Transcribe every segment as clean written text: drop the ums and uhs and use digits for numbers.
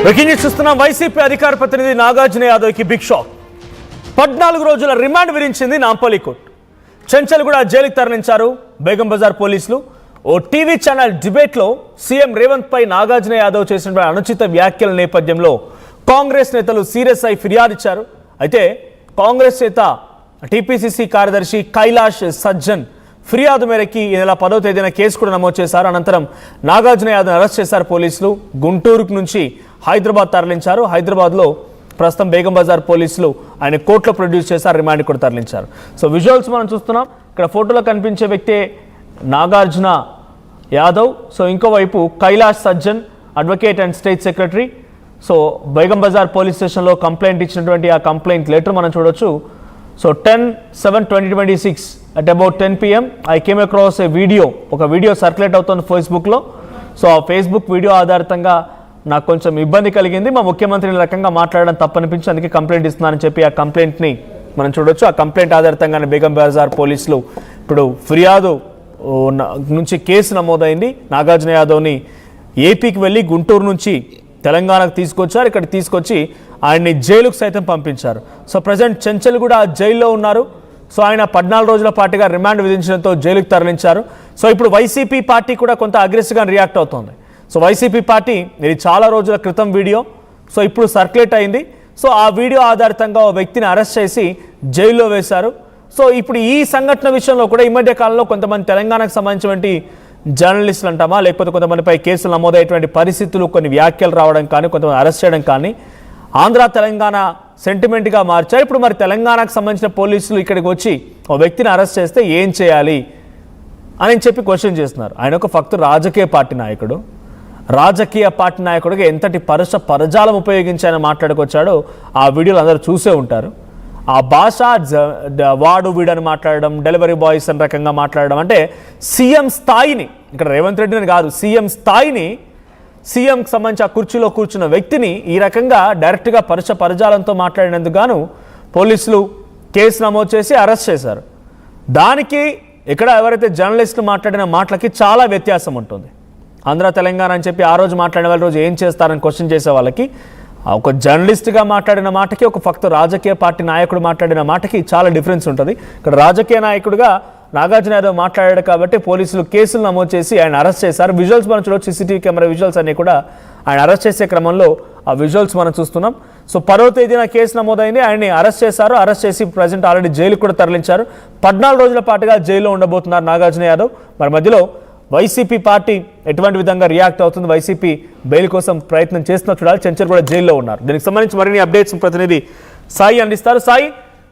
చూస్తున్న వైసీపీ అధికార ప్రతినిధి నాగార్జున యాదవ్కి బిగ్ షాక్. 14 రోజుల రిమాండ్ విధించింది నాంపల్లి కోర్టు. చెంచల్గూడ జైలుకు తరలించారు బేగం బజార్ పోలీసులు. ఓ టీవీ ఛానల్ డిబేట్లో సీఎం రేవంత్ పై నాగార్జున యాదవ్ చేసిన అనుచిత వ్యాఖ్యల నేపథ్యంలో కాంగ్రెస్ నేతలు సీరియస్ అయి ఫిర్యాదు ఇచ్చారు. అయితే కాంగ్రెస్ నేత టీపీసీసీ కార్యదర్శి కైలాష్ సజ్జన్ ఫిర్యాదు మేరకి ఈ నెల 10వ తేదీన కేసు కూడా నమోదు చేశారు. అనంతరం నాగార్జున యాదవ్ అరెస్ట్ చేశారు పోలీసులు. గుంటూరు నుంచి హైదరాబాద్ తరలించారు. హైదరాబాద్లో ప్రస్తుతం బేగం బజార్ పోలీసులు ఆయన కోర్టులో ప్రొడ్యూస్ చేశారు, రిమాండ్ కూడా తరలించారు. సో విజువల్స్ మనం చూస్తున్నాం. ఇక్కడ ఫోటోలో కనిపించే వ్యక్తే నాగార్జున యాదవ్. సో ఇంకోవైపు Kailash Sajjan advocate and state secretary. So Begum Bazar police స్టేషన్లో కంప్లైంట్ ఇచ్చినటువంటి ఆ కంప్లైంట్ లెటర్ మనం చూడొచ్చు. So 10/7/2026 at about 10 PM I came across a video. ఒక వీడియో సర్క్యులేట్ అవుతుంది ఫేస్బుక్లో. సో ఆ ఫేస్బుక్ వీడియో ఆధారితంగా నాకు కొంచెం ఇబ్బంది కలిగింది. మా ముఖ్యమంత్రిని రకంగా మాట్లాడడం తప్పనిపించి అందుకే కంప్లైంట్ ఇస్తున్నానని చెప్పి ఆ కంప్లైంట్ని మనం చూడొచ్చు. ఆ కంప్లైంట్ ఆధారితంగానే బేగం బజార్ పోలీసులు ఇప్పుడు ఫిర్యాదు నుంచి కేసు నమోదైంది. నాగార్జున యాదవ్ని ఏపీకి వెళ్ళి గుంటూరు నుంచి తెలంగాణకు తీసుకొచ్చారు. ఇక్కడ తీసుకొచ్చి ఆయన్ని జైలుకు సైతం పంపించారు. సో ప్రజెంట్ చెంచల్గూడ జైల్లో ఉన్నారు. సో ఆయన 14 రోజుల పాటుగా రిమాండ్ విధించడంతో జైలుకు తరలించారు. సో ఇప్పుడు వైసీపీ పార్టీ కూడా కొంత అగ్రెసివ్గా రియాక్ట్ అవుతోంది. సో వైసీపీ పార్టీ ఇది చాలా రోజుల క్రితం వీడియో, సో ఇప్పుడు సర్క్యులేట్ అయింది. సో ఆ వీడియో ఆధారితంగా ఓ వ్యక్తిని అరెస్ట్ చేసి జైల్లో వేశారు. సో ఇప్పుడు ఈ సంఘటన విషయంలో కూడా ఈ మధ్య కాలంలో కొంతమంది తెలంగాణకు సంబంధించినటువంటి జర్నలిస్టులు అంటామా, లేకపోతే కొంతమందిపై కేసులు నమోదయ్యేటువంటి పరిస్థితులు, కొన్ని వ్యాఖ్యలు రావడం కానీ, కొంతమంది అరెస్ట్ చేయడం కానీ ఆంధ్ర తెలంగాణ సెంటిమెంట్గా మార్చారు. ఇప్పుడు మరి తెలంగాణకు సంబంధించిన పోలీసులు ఇక్కడికి వచ్చి ఓ వ్యక్తిని అరెస్ట్ చేస్తే ఏం చేయాలి అని చెప్పి క్వశ్చన్ చేస్తున్నారు. ఆయన ఒక ఫక్తు రాజకీయ పార్టీ నాయకుడిగా ఎంతటి పరజాలం ఉపయోగించి ఆయన మాట్లాడుకొచ్చాడో ఆ వీడియోలు అందరూ చూసే ఉంటారు. ఆ భాష వాడు వీడని మాట్లాడడం, డెలివరీ బాయ్స్ అని రకంగా మాట్లాడడం, అంటే సీఎం స్థాయిని, ఇక్కడ రేవంత్ రెడ్డిని కాదు, సీఎం స్థాయిని, సీఎంకి సంబంధించి ఆ కుర్చీలో కూర్చున్న వ్యక్తిని ఈ రకంగా డైరెక్ట్గా పరజాలంతో మాట్లాడినందుకు గాను పోలీసులు కేసు నమోదు చేసి అరెస్ట్ చేశారు. దానికి ఇక్కడ ఎవరైతే జర్నలిస్టులు మాట్లాడిన మాటలకి చాలా వ్యత్యాసం ఉంటుంది. ఆంధ్ర తెలంగాణ అని చెప్పి ఆ రోజు మాట్లాడిన వాళ్ళ రోజు ఏం చేస్తారని క్వశ్చన్ చేసే వాళ్ళకి, ఒక జర్నలిస్ట్గా మాట్లాడిన మాటకి, ఒక ఫక్తు రాజకీయ పార్టీ నాయకుడు మాట్లాడిన మాటకి చాలా డిఫరెన్స్ ఉంటుంది. ఇక్కడ రాజకీయ నాయకుడిగా నాగార్జున యాదవ్ మాట్లాడాడు కాబట్టి పోలీసులు కేసులు నమోదు చేసి ఆయన అరెస్ట్ చేశారు. విజువల్స్ మనం చూడవచ్చు, సీసీటీవీ కెమెరా విజువల్స్ అన్ని కూడా ఆయన అరెస్ట్ చేసే క్రమంలో ఆ విజువల్స్ మనం చూస్తున్నాం. సో 10వ తేదీన కేసు నమోదైంది, ఆయన్ని అరెస్ట్ చేశారు. అరెస్ట్ చేసి ప్రజెంట్ ఆల్రెడీ జైలుకు కూడా తరలించారు. 14 రోజుల పాటుగా జైల్లో ఉండబోతున్నారు నాగార్జున యాదవ్. మరి మధ్యలో వైసీపీ పార్టీ ఎటువంటి విధంగా రియాక్ట్ అవుతుంది, వైసీపీ బెయిల్ కోసం ప్రయత్నం చేస్తున్న చూడాలి. చెంచల్ కూడా జైల్లో ఉన్నారు. దీనికి సంబంధించి మరిన్ని అప్డేట్స్ ప్రతినిధి సాయి అందిస్తారు. సాయి,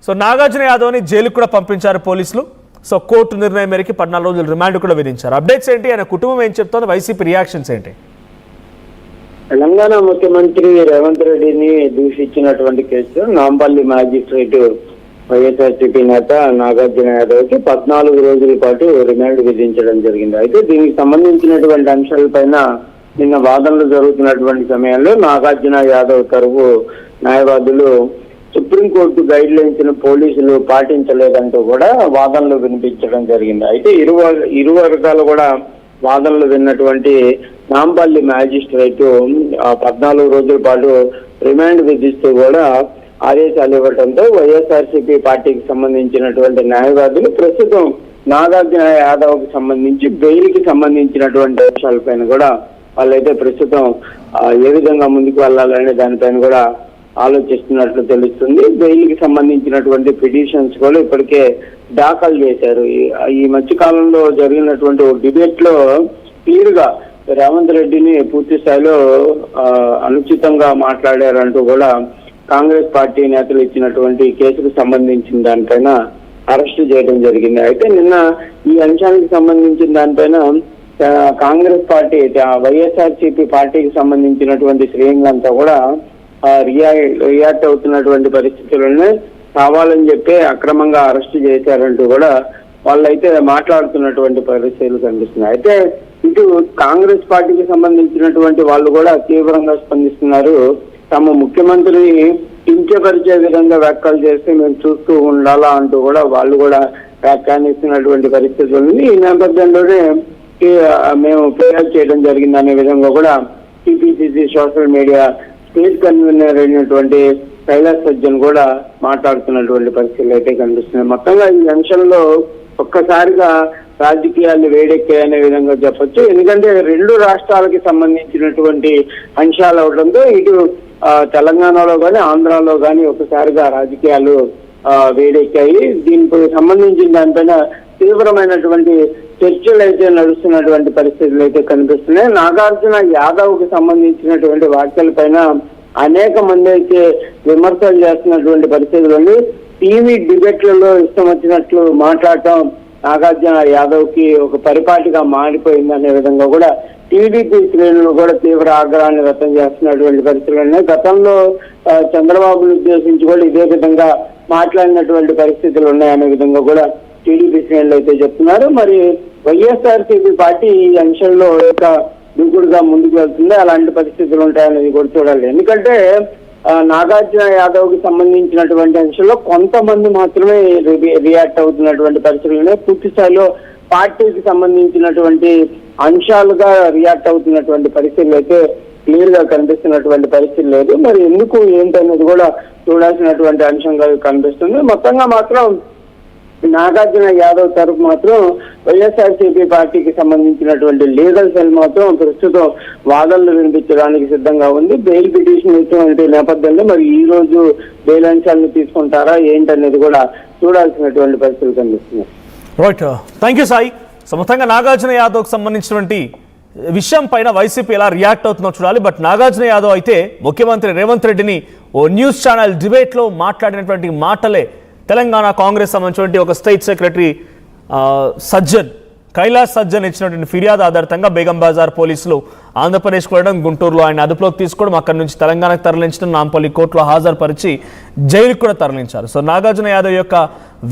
సో నాగార్జున యాదవ్ని జైలుకు కూడా పంపించారు పోలీసులు. సో కోర్టు నిర్ణయం మేరకు 14 రోజులు రిమాండ్ కూడా విధించారు. అప్డేట్స్ ఏంటి, ఆయన కుటుంబం ఏం చెప్తోంది, వైసీపీ రియాక్షన్స్ ఏంటి? తెలంగాణ ముఖ్యమంత్రి రేవంత్ రెడ్డిని దూషించినటువంటి కేసు నాంపల్లి మ్యాజిస్ట్రేట్ వైఎస్ఆర్సీపీ నేత నాగార్జున యాదవ్ కి 14 రోజుల పాటు రిమాండ్ విధించడం జరిగింది. అయితే దీనికి సంబంధించినటువంటి అంశాలపైన నిన్న వాదనలు జరుగుతున్నటువంటి సమయంలో నాగార్జున యాదవ్ తరఫు న్యాయవాదులు సుప్రీంకోర్టు గైడ్ లైన్స్ ను పోలీసులు పాటించలేదంటూ కూడా వాదనలు వినిపించడం జరిగింది. అయితే ఇరు వర్గాలు కూడా వాదనలు విన్నటువంటి నాంపల్లి మ్యాజిస్ట్రేట్ 14 రోజుల పాటు రిమాండ్ విధిస్తూ కూడా ఆదేశాలు ఇవ్వడంతో వైఎస్ఆర్సీపీ పార్టీకి సంబంధించినటువంటి న్యాయవాదులు ప్రస్తుతం నాగార్జున యాదవ్ కి సంబంధించి బెయిల్ కి సంబంధించినటువంటి అంశాలపైన కూడా వాళ్ళైతే ప్రస్తుతం ఏ విధంగా ముందుకు వెళ్ళాలనే దానిపైన కూడా ఆలోచిస్తున్నట్లు తెలుస్తుంది. బెయిల్ కి సంబంధించినటువంటి పిటిషన్స్ కూడా ఇప్పటికే దాఖలు చేశారు. ఈ మధ్య కాలంలో జరిగినటువంటి డిబేట్ లో క్లియర్ గా రేవంత్ రెడ్డిని పూర్తి స్థాయిలో అనుచితంగా మాట్లాడారంటూ కూడా కాంగ్రెస్ పార్టీ నేతలు ఇచ్చినటువంటి కేసుకు సంబంధించిన దానిపైన అరెస్టు చేయడం జరిగింది. అయితే నిన్న ఈ అంశానికి సంబంధించిన దానిపైన కాంగ్రెస్ పార్టీ, వైఎస్ఆర్సీపీ పార్టీకి సంబంధించినటువంటి శ్రేణులంతా కూడా రియాక్ట్ అవుతున్నటువంటి పరిస్థితులను కావాలని చెప్పి అక్రమంగా అరెస్టు చేశారంటూ కూడా వాళ్ళైతే మాట్లాడుతున్నటువంటి పరిస్థితులు కనిపిస్తున్నాయి. అయితే ఇటు కాంగ్రెస్ పార్టీకి సంబంధించినటువంటి వాళ్ళు కూడా తీవ్రంగా స్పందిస్తున్నారు. తమ ముఖ్యమంత్రిని కించపరిచే విధంగా వ్యాఖ్యలు చేస్తే మేము చూస్తూ ఉండాలా అంటూ కూడా వాళ్ళు కూడా వ్యాఖ్యానిస్తున్నటువంటి పరిస్థితులు ఉంది. ఈ నేపథ్యంలోనే మేము ఫిర్యాదు చేయడం జరిగింది అనే విధంగా కూడా TPCC social media state convener అయినటువంటి కైలాస్ సజ్జన్ కూడా మాట్లాడుతున్నటువంటి పరిస్థితులు అయితే కనిపిస్తున్నాయి. మొత్తంగా ఈ అంశంలో ఒక్కసారిగా రాజకీయాలు వేడెక్కాయనే విధంగా చెప్పొచ్చు. ఎందుకంటే రెండు రాష్ట్రాలకి సంబంధించినటువంటి అంశాలు అవడంతో ఇటు తెలంగాణలో కానీ ఆంధ్రాలో కానీ ఒకసారిగా రాజకీయాలు వేడెక్కాయి. దీనికి సంబంధించిన దానిపైన తీవ్రమైనటువంటి చర్చలు అయితే నడుస్తున్నటువంటి పరిస్థితులు అయితే కనిపిస్తున్నాయి. నాగార్జున యాదవ్ కి సంబంధించినటువంటి వ్యాఖ్యలపైన అనేక మంది అయితే విమర్శలు చేస్తున్నటువంటి పరిస్థితులు ఉంది. టీవీ డిబేట్లలో ఇష్టం వచ్చినట్లు మాట్లాడటం నాగార్జున యాదవ్ కి ఒక పరిపాటిగా మారిపోయింది అనే విధంగా కూడా టీడీపీ శ్రేణులు కూడా తీవ్ర ఆగ్రహాన్ని వ్యక్తం చేస్తున్నటువంటి పరిస్థితులు ఉన్నాయి. గతంలో చంద్రబాబును ఉద్దేశించి కూడా ఇదే విధంగా మాట్లాడినటువంటి పరిస్థితులు ఉన్నాయనే విధంగా కూడా టీడీపీ శ్రేణులు అయితే చెప్తున్నారు. మరి వైఎస్ఆర్సీపీ పార్టీ ఈ అంశంలో ఒక దూకుడుగా ముందుకు వెళ్తుంది. అలాంటి పరిస్థితులు ఉంటాయనేది కూడా చూడాలి. ఎందుకంటే నాగార్జున యాదవ్ కి సంబంధించినటువంటి అంశంలో కొంతమంది మాత్రమే రియాక్ట్ అవుతున్నటువంటి పరిస్థితులు పూర్తి స్థాయిలో పార్టీకి సంబంధించినటువంటి అంశాలుగా రియాక్ట్ అవుతున్నటువంటి పరిస్థితులు అయితే క్లియర్ గా కనిపిస్తున్నటువంటి పరిస్థితి లేదు. మరి ఎందుకు ఏంటనేది కూడా చూడాల్సినటువంటి అంశంగా కనిపిస్తుంది. మొత్తంగా మాత్రం నాగార్జున యాదవ్ తరఫు మాత్రం వైఎస్ఆర్సీపీ పార్టీకి సంబంధించినటువంటి లీగల్ సెల్ మాత్రం ప్రస్తుతం వాదనలు వినిపించడానికి సిద్ధంగా ఉంది. బెయిల్ పిటిషన్ ఇచ్చినటువంటి నేపథ్యంలో మరి ఈ రోజు బెయిల్ అంశాలను తీసుకుంటారా ఏంటనేది కూడా చూడాల్సినటువంటి పరిస్థితులు కనిపిస్తున్నాయి. Right, thank you Sai. So మొత్తంగా నాగార్జున యాదవ్కి సంబంధించినటువంటి విషయం పైన వైసీపీ ఎలా రియాక్ట్ అవుతుందో చూడాలి. బట్ నాగార్జున యాదవ్ అయితే ముఖ్యమంత్రి రేవంత్ రెడ్డిని ఓ న్యూస్ ఛానల్ డిబేట్లో మాట్లాడినటువంటి మాటలే తెలంగాణ కాంగ్రెస్ సంబంధించినటువంటి ఒక స్టేట్ సెక్రటరీ సజ్జన్ కైలాస్ సజ్జన్ ఇచ్చినటువంటి ఫిర్యాదు ఆధారితంగా బేగం బజార్ పోలీసులు ఆంధ్రప్రదేశ్కి వెళ్ళడం, గుంటూరులో ఆయన అదుపులోకి తీసుకోవడం, అక్కడి నుంచి తెలంగాణకు తరలించడం, నాంపల్లి కోర్టులో హాజరుపరిచి జైలుకు కూడా తరలించారు. సో నాగార్జున యాదవ్ యొక్క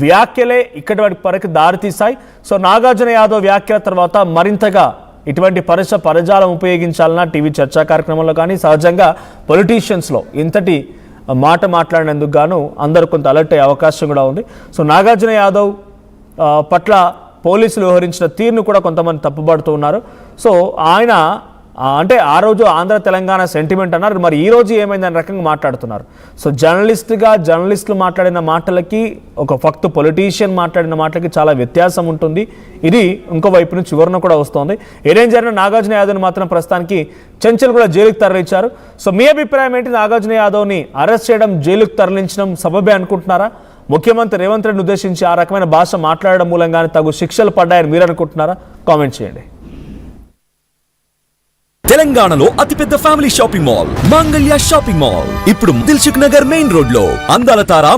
వ్యాఖ్యలే ఇక్కడి వరకు దారితీశాయి. సో నాగార్జున యాదవ్ వ్యాఖ్యల తర్వాత మరింతగా ఇటువంటి పరజాలం ఉపయోగించాలన్నా టీవీ చర్చా కార్యక్రమంలో కానీ సహజంగా పొలిటీషియన్స్లో ఇంతటి మాట మాట్లాడినందుకు గాను అందరూ కొంత అలర్ట్ అయ్యే అవకాశం కూడా ఉంది. సో నాగార్జున యాదవ్ పట్ల పోలీసులు వ్యవహరించిన తీరును కూడా కొంతమంది తప్పుపడుతూ ఉన్నారు. సో ఆయన అంటే ఆ రోజు ఆంధ్ర తెలంగాణ సెంటిమెంట్ అన్నారు, మరి ఈ రోజు ఏమైందని రకంగా మాట్లాడుతున్నారు. సో జర్నలిస్టులు మాట్లాడిన మాటలకి ఒక ఫక్త్ పొలిటీషియన్ మాట్లాడిన మాటలకి చాలా వ్యత్యాసం ఉంటుంది. ఇది ఇంకో వైపు నుంచి చివరన కూడా వస్తుంది. ఏదేం జరిగిన నాగార్జున యాదవ్ని మాత్రం ప్రస్తుతానికి చెంచల్ కూడా జైలుకు తరలించారు. సో మీ అభిప్రాయం ఏంటి? నాగార్జున యాదవ్ని అరెస్ట్ చేయడం, జైలుకు తరలించడం సబబే అనుకుంటున్నారా? ముఖ్యమంత్రి రేవంత్ రెడ్డిని ఉద్దేశించి ఆ రకమైన భాష మాట్లాడడం మూలంగానే తగు శిక్షలు పడ్డాయని మీరు అనుకుంటున్నారా? కామెంట్ చేయండి. తెలంగాణలో అతిపెద్ద family shopping mall Mangalya shopping mall ఇప్పుడు దిల్సుఖ్ నగర్ మెయిన్ రోడ్ లో అందాల తార